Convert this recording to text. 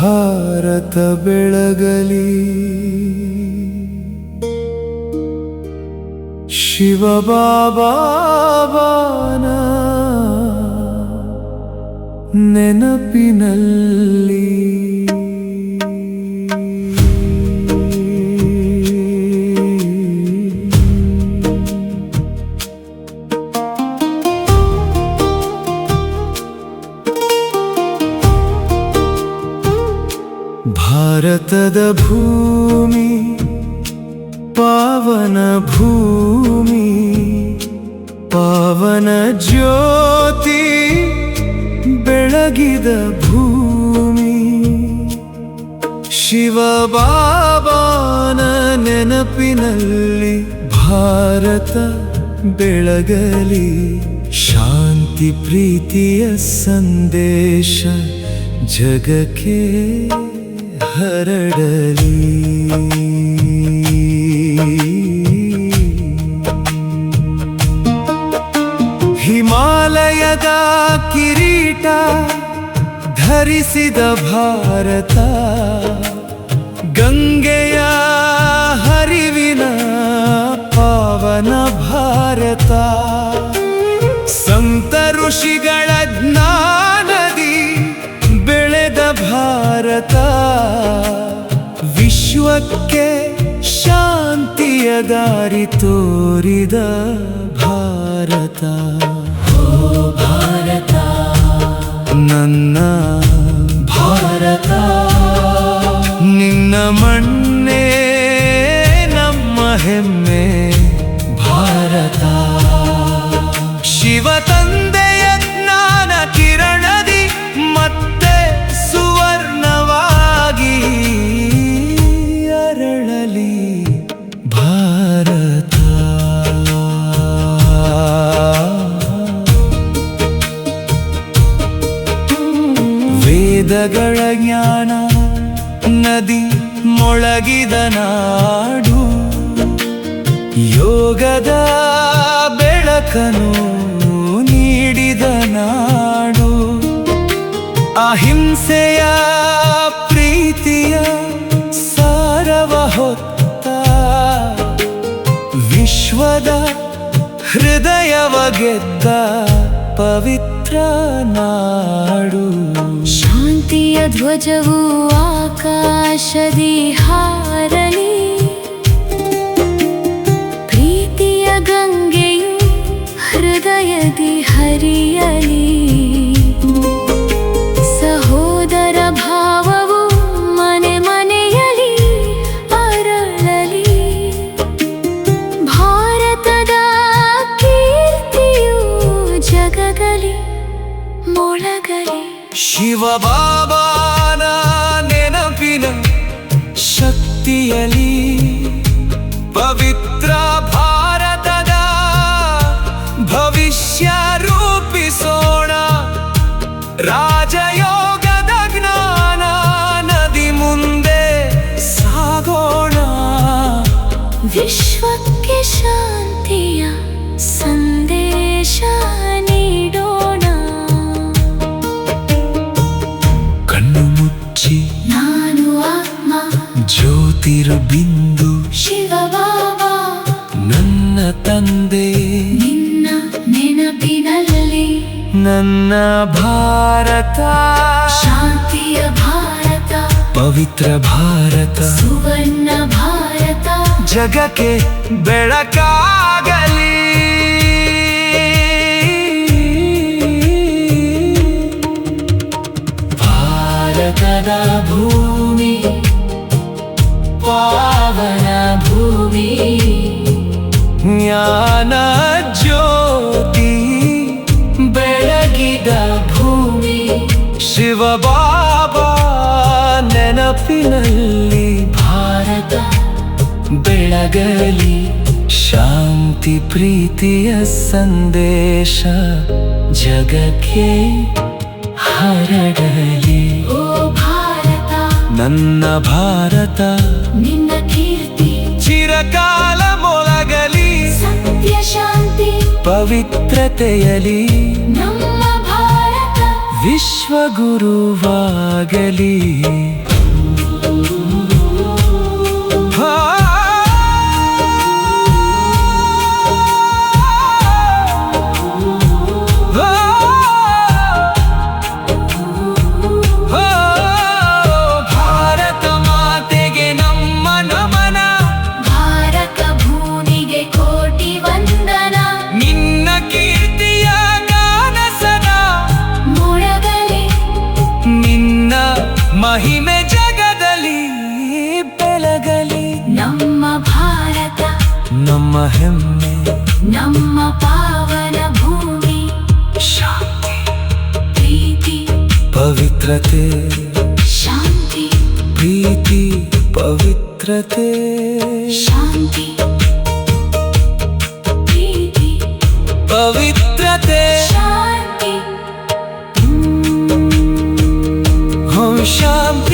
ಭಾರತ ಬೆಳಗಲಿ ಶಿವಬಾಬಾನ ನೆನಪಿನಲ್ಲಿ ಭಾರತದ ಭೂಮಿ ಪಾವನ ಭೂಮಿ, ಪಾವನ ಜ್ಯೋತಿ ಬೆಳಗಿದ ಭೂಮಿ. ಶಿವಬಾಬಾನ ನೆನಪಿನಲ್ಲಿ ಭಾರತ ಬೆಳಗಲಿ, ಶಾಂತಿ ಪ್ರೀತಿಯ ಸಂದೇಶ ಜಗಕ್ಕೆ ಹರಡಲಿ. ಹಿಮಾಲಯದ ಕಿರೀಟ ಧರಿಸಿದ ಭಾರತ, ಗಂಗೆಯ ಹರಿವಿನ ಪಾವನ ಭಾರತ, ಸಂತ ಋಷಿಗಳ ಜ್ಞಾನದಿ ಬೆಳೆದ ಭಾರತ, ವಿಶ್ವಕ್ಕೆ ಶಾಂತಿಯ ದಾರಿ ತೋರಿದ ಭಾರತ. ಓ ಭಾರತ ನನ್ನ ಭಾರತ, ನಿನ್ನ ಮಣ್ಣೇ ನಮ್ಮ ಹೆಮ್ಮೆ ಭಾರತ. ಶಿವ ತಂದೆಯ ಜ್ಞಾನ ಕಿರಣದಿ ಮತ್ತೆ ಸುವರ್ಣವಾಗಿ ಅರಳಲಿ ಭಾರತ. ವೇದಗಳ ಜ್ಞಾನ ನದಿ ಮೊಳಗಿದ ನಾಡು, ಯೋಗದ ಬೆಳಕನು ನೀಡಿದ ನಾಡು, ಅಹಿಂಸೆಯ ಪ್ರೀತಿಯ ಸಾರವ ಹೊತ್ತ ವಿಶ್ವದ ಹೃದಯವ ಗೆದ್ದ ಪವಿತ್ರ ನಾಡು. ಶಾಂತಿಯ ಧ್ವಜವು ಆಕಾಶದಿ ಹಾರಲಿ, ಪ್ರೀತಿಯ ಗಂಗೆಯು ಹೃದಯದಿ ಹರಿಯಲಿ, ಸಹೋದರ ಭಾವವು ಮನೆ ಮನೆಯಲಿ ಅರಳಲಿ, ಭಾರತದ ಕೀರ್ತಿಯು ಜಗಗಲಿ ಮೊಳಗಲಿ. ಶಿವಬಾಬಾನ ನೆನಪಿನ ಶಕ್ತಿಯಲಿ ಪವಿತ್ರ ಭಾರತದ ಭವಿಷ್ಯ ರೂಪಿಸೋಣ. ರಾಜಯೋಗದ ಜ್ಞಾನ ನದಿ ಮುಂದೆ ಸಾಗೋಣ, ವಿಶ್ವಕ್ಕೆ ಶಾಂತಿಯ ಸಂದೇಶ ನೀಡೋಣ. ಕಣ್ಣು ಮುಚ್ಚಿ ನಾನು ಆತ್ಮ ಜ್ಯೋತಿರ್ಬಿಂದು ಶಿವಬಾಬಾ, ನನ್ನ ತಂದೆ ನಿನ್ನ ನೆನಪಿನಲ್ಲಿ ನನ್ನ ಭಾರತ, ಶಾಂತಿಯ ಭಾರತ, ಪವಿತ್ರ ಭಾರತ, ಸುವರ್ಣ ಭಾರತ, ಜಗಕ್ಕೆ ಬೆಳಕಾಗಲಿ. ಭಾರತದ ಭೂಮಿ ಪಾವನ ಭೂಮಿ, ಜ್ಞಾನ ಜ್ಯೋತಿ ಬೆಳಗಿದ ಭೂಮಿ. ಶಿವಬಾಬಾ ನೆನಪಿನಲ್ಲಿ ಭಾರತ ಬೆಳಗಲಿ, ಶಾಂತಿ ಪ್ರೀತಿಯ ಸಂದೇಶ ಜಗಕ್ಕೆ ಹರಡಲಿ. ಓ ಭಾರತ ನನ್ನ ಭಾರತ ನಿನ್ನ ಕೀರ್ತಿ ಚಿರಕಾಲ ಮೊಳಗಲಿ ಸತ್ಯ ಶಾಂತಿ ಪವಿತ್ರತೆಯಲಿ ನಮ್ಮ ಭಾರತ ವಿಶ್ವಗುರುವಾಗಲಿ ಭಾರತ ಮಾತೆಗೆ ನಮ್ಮ ನಮನ ಭಾರತ ಭೂಮಿಗೆ ಕೋಟಿ ವಂದನ ನಿನ್ನ ಕೀರ್ತಿಯ ಗಾನ ಸದಾ ಮೊಳಗಲಿ ನಿನ್ನ ಮಹಿಮೆ ಜಗದಲ್ಲಿ ಬೆಳಗಲಿ ನಮ್ಮ ಭಾರತ ನಮ್ಮ ಹೆಮ್ಮೆ ನಮ್ಮ ಪಾವನ ಭೂಮಿ ಶಾಂತಿ ಪ್ರೀತಿ ಪವಿತ್ರತೆ ಶಾಂತಿ ಪ್ರೀತಿ ಪವಿತ್ರತೆ ಶಾಂತಿ ಪ್ರೀತಿ ಪವಿತ್ರತೆ ಶಾಂತಿ ಓಂ ಶಾಂತಿ